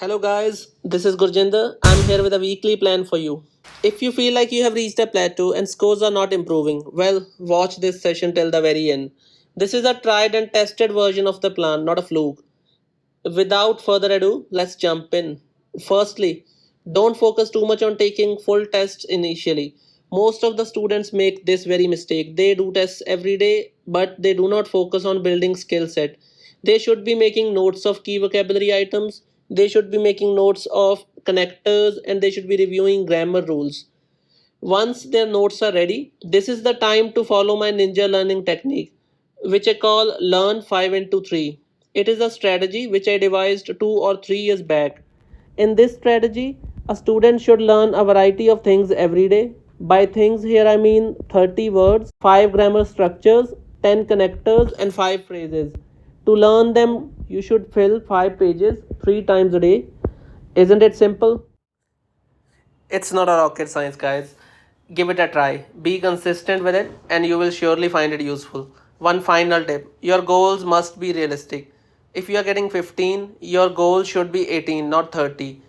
Hello guys, this is Gurjinder. I'm here with a weekly plan for you. If you feel like you have reached a plateau and scores are not improving, well, watch this session till the very end. This is a tried and tested version of the plan, not a fluke. Without further ado, let's jump in. Firstly, don't focus too much on taking full tests initially. Most of the students make this very mistake. They do tests every day, but they do not focus on building skill set. They should be making notes of key vocabulary items, they should be making notes of connectors, and they should be reviewing grammar rules. Once their notes are ready, this is the time to follow my ninja learning technique, which I call Learn 5 into 3. It is a strategy which I devised 2 or 3 years back. In this strategy, a student should learn a variety of things every day. By things, here I mean 30 words, 5 grammar structures, 10 connectors, and 5 phrases. To learn them, you should fill 5 pages 3 times a day. Isn't it simple? It's not a rocket science, guys. Give it a try. Be consistent with it, and you will surely find it useful. One final tip, your goals must be realistic. If you are getting 15, your goal should be 18, not 30.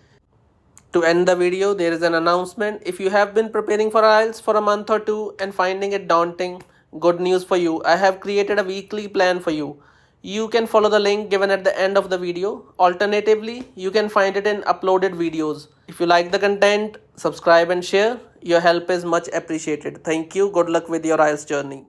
To end the video, there is an announcement. If you have been preparing for IELTS for a month or two and finding it daunting, good news for you. I have created a weekly plan for you. You can follow the link given at the end of the video. Alternatively, you can find it in uploaded videos. If you like the content, subscribe and share. Your help is much appreciated. Thank you. Good luck with your IELTS journey.